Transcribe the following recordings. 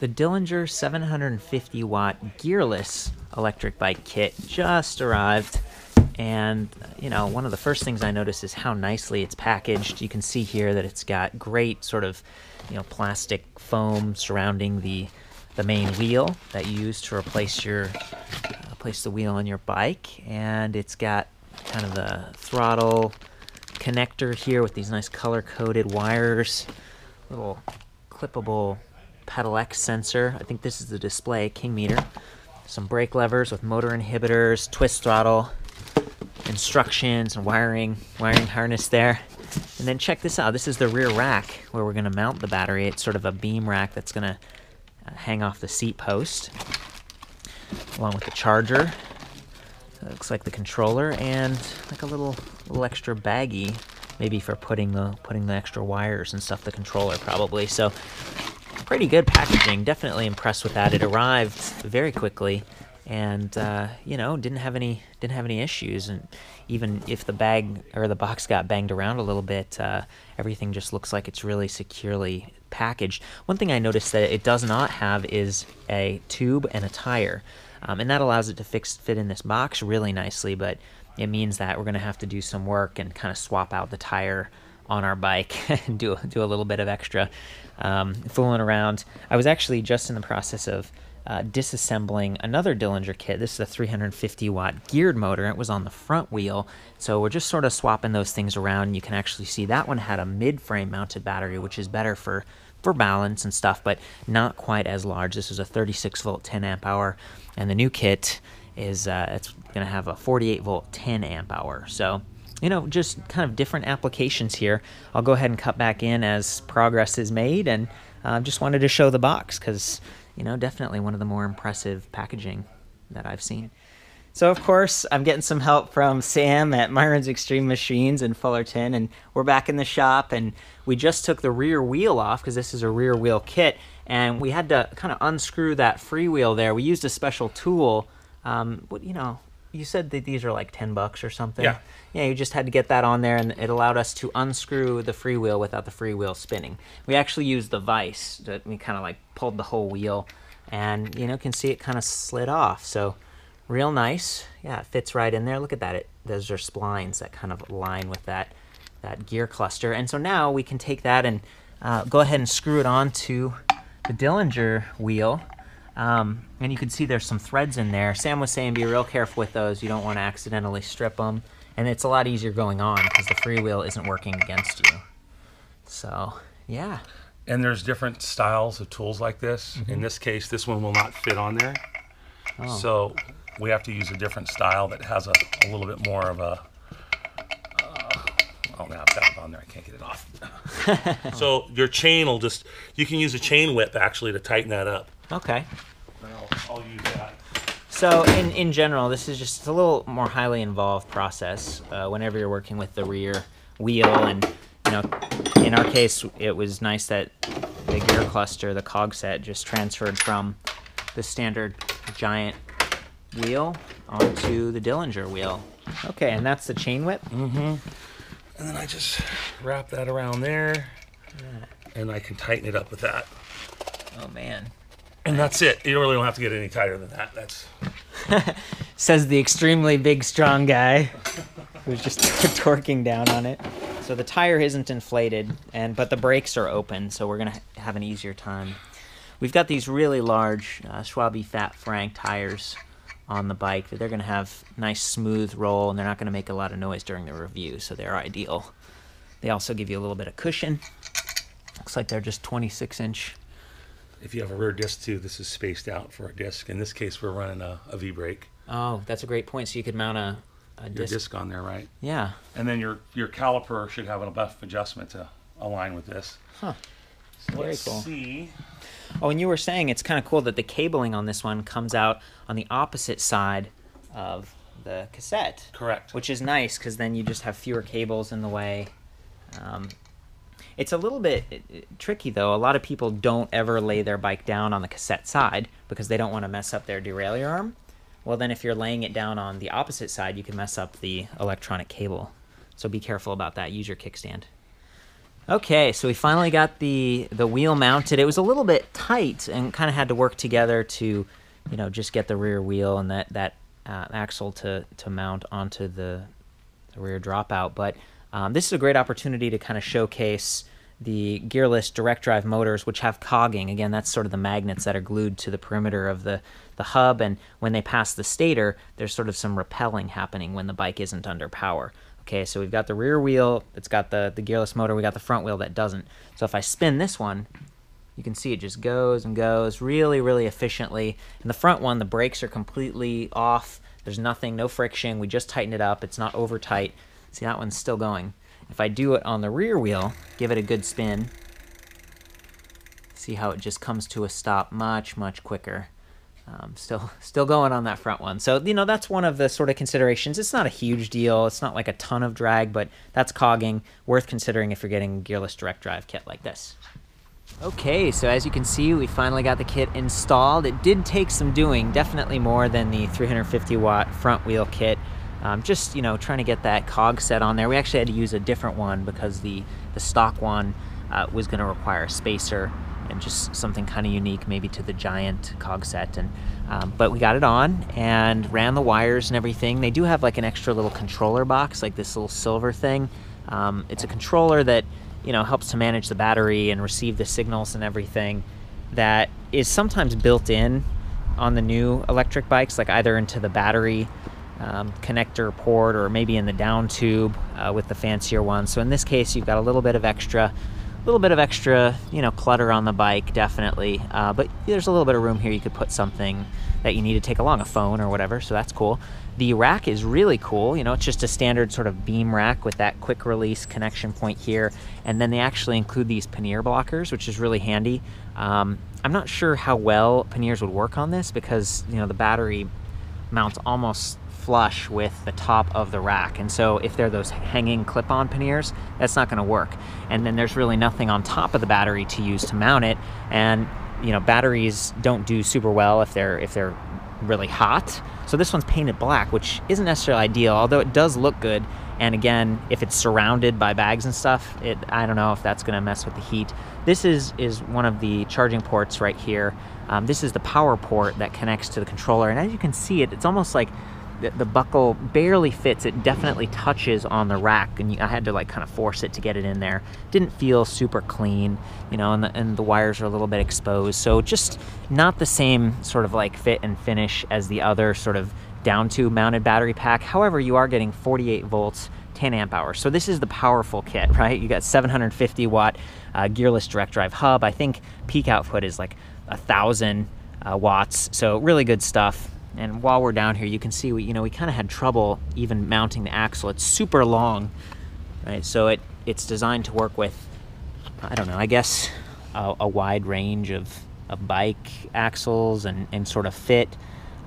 The Dillenger 750W Gearless Electric Bike Kit just arrived, and you know, one of the first things I noticed is how nicely it's packaged. You can see here that it's got great sort of, you know, plastic foam surrounding the main wheel that you use to replace the wheel on your bike, and it's got kind of the throttle connector here with these nice color-coded wires, little clippable pedal X sensor. I think this is the display king meter. Some brake levers with motor inhibitors, twist throttle, instructions, and wiring harness there. And then check this out. This is the rear rack where we're going to mount the battery. It's sort of a beam rack that's going to hang off the seat post, along with the charger. It looks like the controller and like a little extra baggie, maybe for putting the extra wires and stuff. The controller probably. So pretty good packaging. Definitely impressed with that. It arrived very quickly, and you know, didn't have any issues. And even if the bag or the box got banged around a little bit, everything just looks like it's really securely packaged. One thing I noticed that it does not have is a tube and a tire, and that allows it to fit in this box really nicely. But it means that we're going to have to do some work and kind of swap out the tire on our bike and do a little bit of extra fooling around. I was actually just in the process of disassembling another Dillenger kit. This is a 350-watt geared motor. It was on the front wheel, so we're just sort of swapping those things around. You can actually see that one had a mid-frame mounted battery, which is better for balance and stuff, but not quite as large. This is a 36-volt 10 amp hour, and the new kit is it's going to have a 48-volt 10 amp hour. So, you know, just kind of different applications here. I'll go ahead and cut back in as progress is made, and just wanted to show the box because, you know, definitely one of the more impressive packaging that I've seen. So, of course, I'm getting some help from Sam at Myron's Extreme Machines in Fullerton, and we're back in the shop, and we just took the rear wheel off because this is a rear wheel kit, and we had to kind of unscrew that freewheel there. We used a special tool. You know, you said that these are like $10 or something. Yeah. Yeah, you just had to get that on there, and it allowed us to unscrew the freewheel without the freewheel spinning. We actually used the vise that we kind of like pulled the whole wheel, and you know, can see it kind of slid off. So real nice. Yeah, it fits right in there. Look at that. Those are splines that kind of align with that gear cluster. And so now we can take that and go ahead and screw it onto the Dillenger wheel. And you can see there's some threads in there. Sam was saying be real careful with those. You don't want to accidentally strip them. And it's a lot easier going on because the freewheel isn't working against you. So, yeah. And there's different styles of tools like this. In this case, this one will not fit on there. Oh. So we have to use a different style that has a little bit more of a... oh, now I've got it on there. I can't get it off. So your chain will just... You can use a chain whip, actually, to tighten that up. Okay. I'll use that. So in general, this is just a little more highly involved process whenever you're working with the rear wheel. And, you know, in our case, it was nice that the gear cluster, the cog set, just transferred from the standard giant wheel onto the Dillenger wheel. Okay, and that's the chain whip? Mm-hmm. And then I just wrap that around there, and I can tighten it up with that. Oh, man. And that's it. You really don't have to get any tighter than that. That's says the extremely big, strong guy who's just torquing down on it. So the tire isn't inflated, but the brakes are open, so we're gonna have an easier time. We've got these really large Schwalbe Fat Frank tires on the bike. They're gonna have nice smooth roll, and they're not gonna make a lot of noise during the review, so they're ideal. They also give you a little bit of cushion. Looks like they're just 26-inch. If you have a rear disc too, this is spaced out for a disc. In this case, we're running a V-brake. Oh, that's a great point. So you could mount a disc on there, right? Yeah. And then your caliper should have enough adjustment to align with this. Huh. So Very let's cool. see. Oh, and you were saying it's kind of cool that the cabling on this one comes out on the opposite side of the cassette. Correct. Which is nice because then you just have fewer cables in the way. It's a little bit tricky, though. A lot of people don't ever lay their bike down on the cassette side because they don't want to mess up their derailleur arm. Well, then if you're laying it down on the opposite side, you can mess up the electronic cable. So be careful about that. Use your kickstand. Okay, so we finally got the wheel mounted. It was a little bit tight and kind of had to work together to, just get the rear wheel and that axle to mount onto the rear dropout. But this is a great opportunity to kind of showcase the Gearless direct drive motors, which have cogging. Again, that's sort of the magnets that are glued to the perimeter of the hub, and when they pass the stator, there's sort of some repelling happening when the bike isn't under power. Okay, so we've got the rear wheel, it's got the gearless motor, we got the front wheel that doesn't. So if I spin this one, you can see it just goes and goes really, really efficiently. And the front one, the brakes are completely off. There's nothing, no friction. We just tightened it up. It's not over tight. See, that one's still going. If I do it on the rear wheel, give it a good spin, see how it just comes to a stop much, much quicker. Still going on that front one. So, that's one of the sort of considerations. It's not a huge deal. It's not like a ton of drag, but that's cogging. Worth considering if you're getting a Gearless direct drive kit like this. Okay, so as you can see, we finally got the kit installed. It did take some doing, definitely more than the 350 watt front wheel kit. Just, trying to get that cog set on there. We actually had to use a different one because the stock one was going to require a spacer and just something kind of unique maybe to the giant cog set. And but we got it on and ran the wires and everything. They do have like an extra little controller box, like this little silver thing. It's a controller that helps to manage the battery and receive the signals and everything, that is sometimes built in on the new electric bikes, like either into the battery connector port or maybe in the down tube with the fancier ones. So in this case, you've got a little bit of extra clutter on the bike, definitely. But there's a little bit of room here. You could put something that you need to take along, a phone or whatever, so that's cool. The rack is really cool. It's just a standard sort of beam rack with that quick release connection point here. And then they actually include these pannier blockers, which is really handy. I'm not sure how well panniers would work on this because, the battery mounts almost flush with the top of the rack, and so if they're those hanging clip-on panniers, that's not going to work. And then there's really nothing on top of the battery to use to mount it, and batteries don't do super well if they're really hot. So this one's painted black, which isn't necessarily ideal, although it does look good. And again, if it's surrounded by bags and stuff, I don't know if that's going to mess with the heat. This is one of the charging ports right here. This is the power port that connects to the controller, and as you can see, it's almost like the buckle barely fits. It definitely touches on the rack, and I had to like kind of force it to get it in there. Didn't feel super clean, and the wires are a little bit exposed. So just not the same sort of like fit and finish as the other sort of down tube mounted battery pack. However, you are getting 48 volts, 10 amp hours. So this is the powerful kit, right? You got 750 watt Gearless direct drive hub. I think peak output is like 1,000 watts. So really good stuff. And while we're down here, you can see we kind of had trouble even mounting the axle. It's super long, right? So it's designed to work with, I don't know, I guess a wide range of bike axles and sort of fit.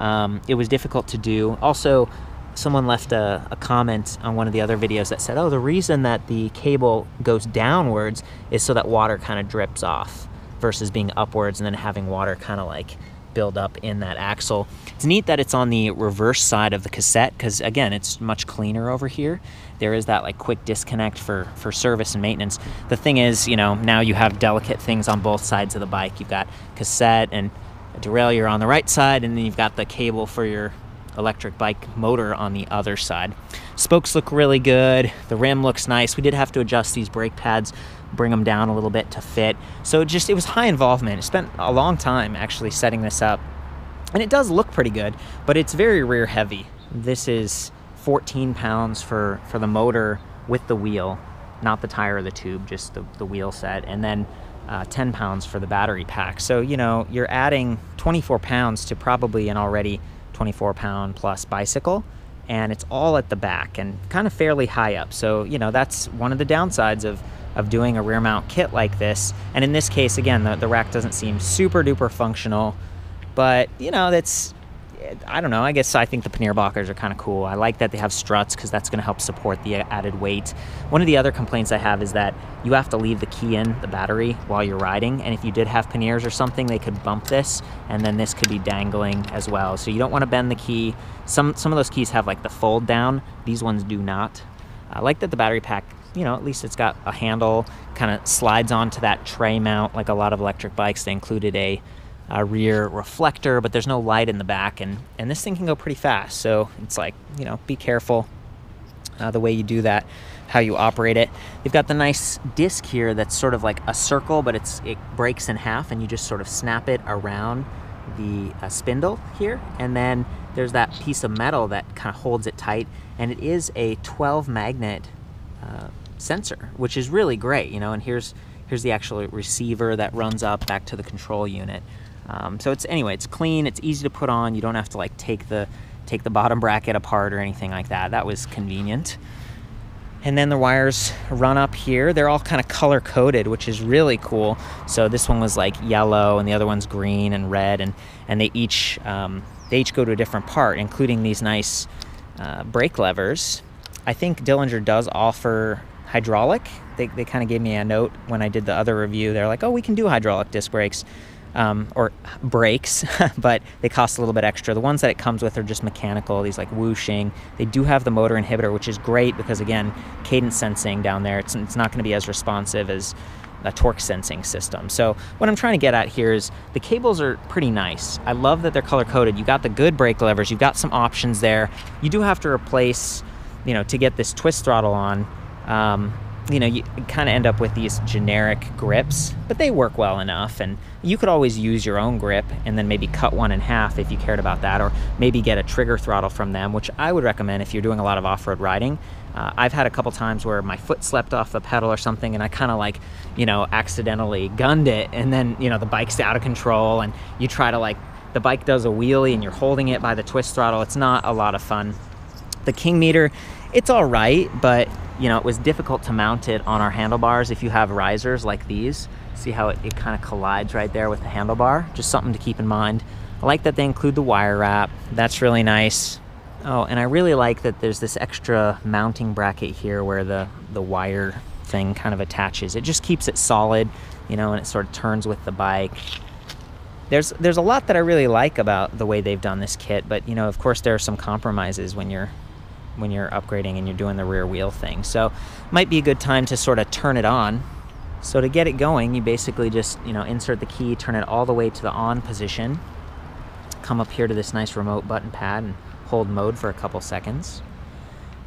It was difficult to do. Also, someone left a comment on one of the other videos that said, oh, the reason that the cable goes downwards is so that water kind of drips off versus being upwards and then having water kind of like build up in that axle. It's neat that it's on the reverse side of the cassette because, again, it's much cleaner over here. There is that like quick disconnect for service and maintenance. The thing is, now you have delicate things on both sides of the bike. You've got cassette and a derailleur on the right side, and then you've got the cable for your electric bike motor on the other side. Spokes look really good. The rim looks nice. We did have to adjust these brake pads, bring them down a little bit to fit. So it was high involvement. It spent a long time actually setting this up. And it does look pretty good, but it's very rear heavy. This is 14 pounds for the motor with the wheel, not the tire or the tube, just the wheel set. And then 10 pounds for the battery pack. So, you're adding 24 pounds to probably an already 24 pound plus bicycle, and it's all at the back and kind of fairly high up. So, that's one of the downsides of doing a rear mount kit like this. And in this case, again, the rack doesn't seem super duper functional, but that's, I don't know, I think the pannier blockers are kind of cool. I like that they have struts because that's going to help support the added weight. One of the other complaints I have is that you have to leave the key in the battery while you're riding, and if you did have panniers or something, they could bump this, and then this could be dangling as well. So you don't want to bend the key. Some of those keys have like the fold down. These ones do not. I like that the battery pack you know, at least it's got a handle, kind of slides onto that tray mount like a lot of electric bikes. They included a rear reflector, but there's no light in the back, and this thing can go pretty fast. So it's like, you know, be careful the way you do that, how you operate it. You've got the nice disc here that's sort of like a circle, but it breaks in half, and you just sort of snap it around the spindle here, and then there's that piece of metal that kind of holds it tight, and it is a 12 magnet sensor, which is really great, you know. And here's the actual receiver that runs up back to the control unit. So it's clean, it's easy to put on. You don't have to like take the bottom bracket apart or anything like that. That was convenient. And then the wires run up here. They're all kind of color coded, which is really cool. So this one was like yellow, and the other one's green and red, and they each go to a different part, including these nice brake levers. I think Dillenger does offer hydraulic. They kind of gave me a note when I did the other review. They're like, oh, we can do hydraulic disc brakes. Or brakes, but they cost a little bit extra. The ones that it comes with are just mechanical, these like whooshing. They do have the motor inhibitor, which is great because, again, cadence sensing down there, it's not going to be as responsive as a torque sensing system. So what I'm trying to get at here is the cables are pretty nice. I love that they're color coded. You've got the good brake levers, you've got some options there. You do have to replace, you know, to get this twist throttle on, you know, you kind of end up with these generic grips, but they work well enough. And you could always use your own grip and then maybe cut one in half if you cared about that, or maybe get a trigger throttle from them, which I would recommend if you're doing a lot of off-road riding. I've had a couple times where my foot slept off the pedal or something, and I kind of like, you know, accidentally gunned it, and then, you know, the bike's out of control, and you try to like, the bike does a wheelie and you're holding it by the twist throttle. It's not a lot of fun. The King meter, it's all right, but you know, it was difficult to mount it on our handlebars if you have risers like these. See how it kind of collides right there with the handlebar? Just something to keep in mind. I like that they include the wire wrap. That's really nice. Oh, and I really like that there's this extra mounting bracket here where the wire thing kind of attaches. It just keeps it solid, you know, and it sort of turns with the bike. There's a lot that I really like about the way they've done this kit, but you know, of course there are some compromises when you're upgrading and you're doing the rear wheel thing. So might be a good time to sort of turn it on. So to get it going, you basically just, you know, insert the key, turn it all the way to the on position, come up here to this nice remote button pad and hold mode for a couple seconds.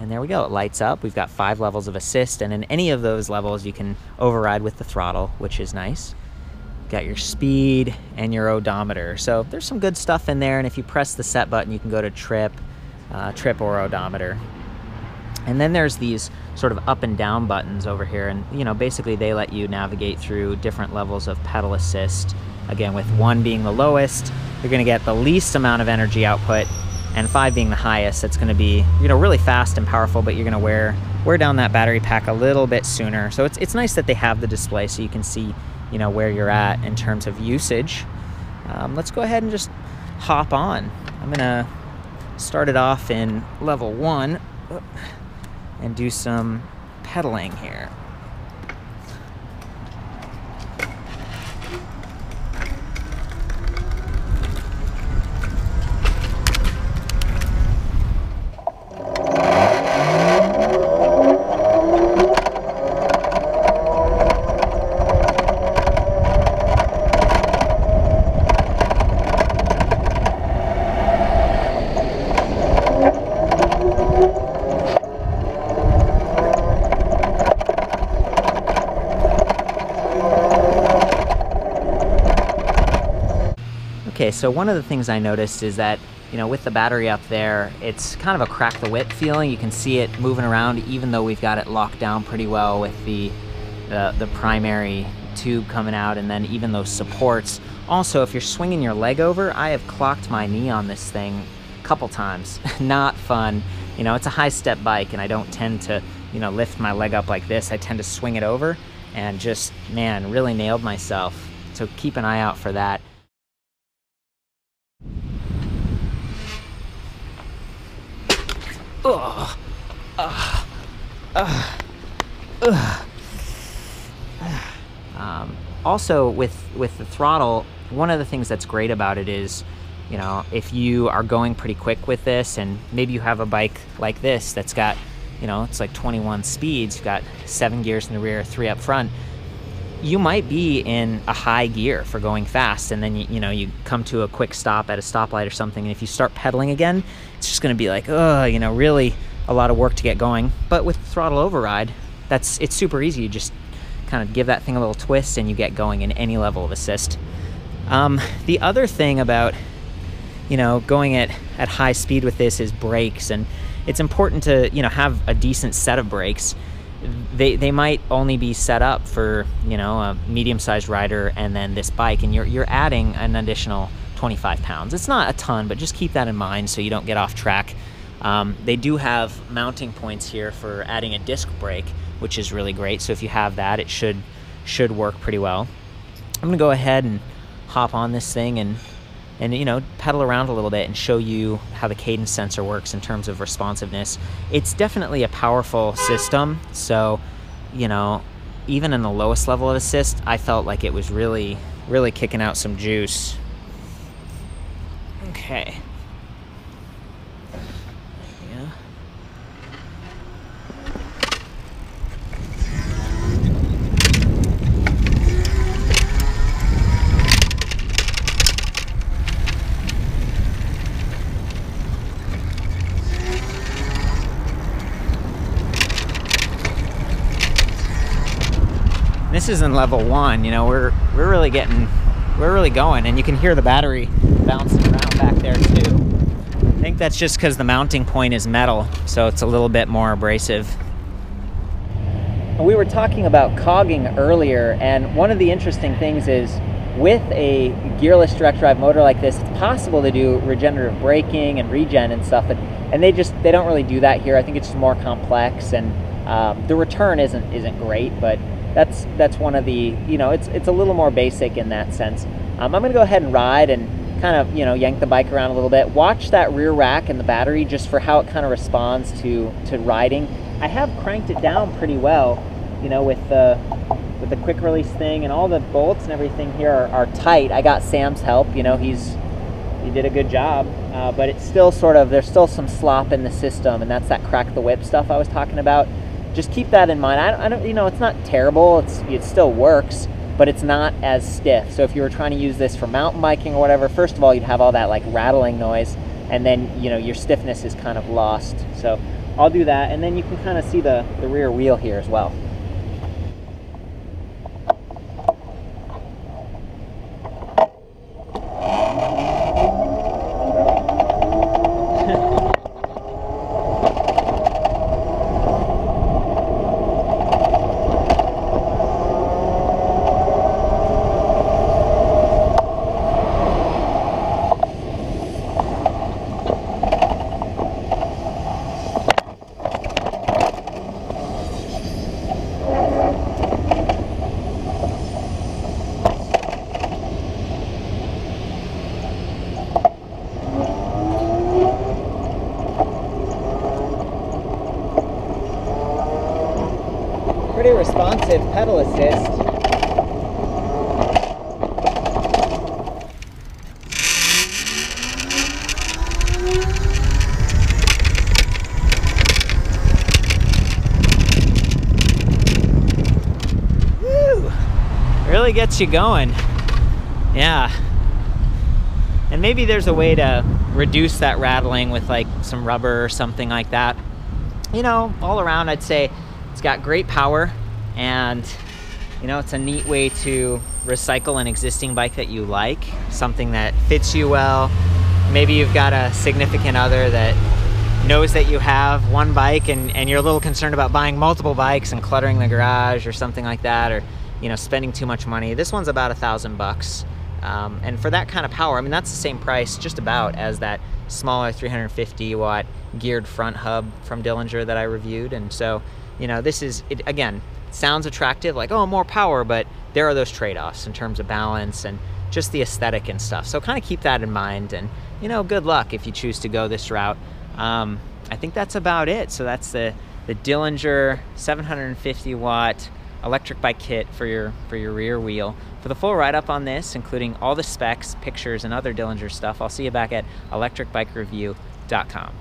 And there we go, it lights up. We've got 5 levels of assist, and in any of those levels you can override with the throttle, which is nice. Got your speed and your odometer. So there's some good stuff in there, and if you press the set button, you can go to trip or odometer. And then there's these sort of up and down buttons over here, and you know, basically they let you navigate through different levels of pedal assist. Again, with 1 being the lowest, you're going to get the least amount of energy output, and 5 being the highest. That's going to be, you know, really fast and powerful, but you're going to wear down that battery pack a little bit sooner. So it's nice that they have the display so you can see, you know, where you're at in terms of usage. Let's go ahead and just hop on. I'm gonna start it off in level 1 and do some pedaling here. Okay, so one of the things I noticed is that, you know, with the battery up there, it's kind of a crack the whip feeling. You can see it moving around even though we've got it locked down pretty well with the primary tube coming out, and then even those supports. Also, if you're swinging your leg over, I have clocked my knee on this thing a couple times. Not fun. You know, it's a high step bike and I don't tend to, you know, lift my leg up like this. I tend to swing it over and just, man, really nailed myself. So keep an eye out for that. Also, with the throttle, one of the things that's great about it is, you know, if you are going pretty quick with this, and maybe you have a bike like this that's got, you know, it's like 21 speeds. You've got 7 gears in the rear, 3 up front. You might be in a high gear for going fast, and then you come to a quick stop at a stoplight or something, and if you start pedaling again, it's just going to be like, oh, you know, really a lot of work to get going. But with throttle override, it's super easy. You just kind of give that thing a little twist and you get going in any level of assist. The other thing about, you know, going at high speed with this is brakes, and it's important to, you know, have a decent set of brakes. They might only be set up for, you know, a medium-sized rider and then this bike, and you're adding an additional 25 pounds. It's not a ton, but just keep that in mind so you don't get off track. They do have mounting points here for adding a disc brake, which is really great. So if you have that, it should work pretty well. I'm gonna go ahead and hop on this thing and you know, pedal around a little bit and show you how the cadence sensor works in terms of responsiveness. It's definitely a powerful system, so, you know, even in the lowest level of assist, I felt like it was really kicking out some juice. Okay. Yeah. This is in level 1, you know, we're really going, and you can hear the battery bouncing around back there too. I think that's just because the mounting point is metal, so it's a little bit more abrasive. We were talking about cogging earlier, and one of the interesting things is with a gearless direct drive motor like this, it's possible to do regenerative braking and regen and stuff, and they don't really do that here. I think it's just more complex, and the return isn't great, but that's one of the, you know, it's a little more basic in that sense. I'm gonna go ahead and ride and kind of, you know, yank the bike around a little bit. Watch that rear rack and the battery just for how it kind of responds to riding. I have cranked it down pretty well, you know, with the quick release thing, and all the bolts and everything here are tight. I got Sam's help, you know, he did a good job, but it's still there's still some slop in the system, and that's that crack the whip stuff I was talking about. Just keep that in mind. I don't, you know, it's not terrible. It still works, but it's not as stiff. So if you were trying to use this for mountain biking or whatever, first of all, you'd have all that like rattling noise, and then, you know, your stiffness is kind of lost. So I'll do that, and then you can kind of see the rear wheel here as well. Pretty responsive pedal assist. Woo! Really gets you going. Yeah. And maybe there's a way to reduce that rattling with like some rubber or something like that. You know, all around I'd say it's got great power, and, you know, it's a neat way to recycle an existing bike that you like, something that fits you well. Maybe you've got a significant other that knows that you have one bike, and you're a little concerned about buying multiple bikes and cluttering the garage or something like that, or, you know, spending too much money. This one's about $1,000. And for that kind of power, I mean, that's the same price just about as that smaller 350 watt geared front hub from Dillenger that I reviewed. And so, you know, this is, it again, sounds attractive, like, oh, more power, but there are those trade-offs in terms of balance and just the aesthetic and stuff. So kind of keep that in mind, and, you know, good luck if you choose to go this route. I think that's about it. So that's the Dillenger 750 watt electric bike kit for your rear wheel. For the full write-up on this, including all the specs, pictures, and other Dillenger stuff, I'll see you back at ElectricBikeReview.com.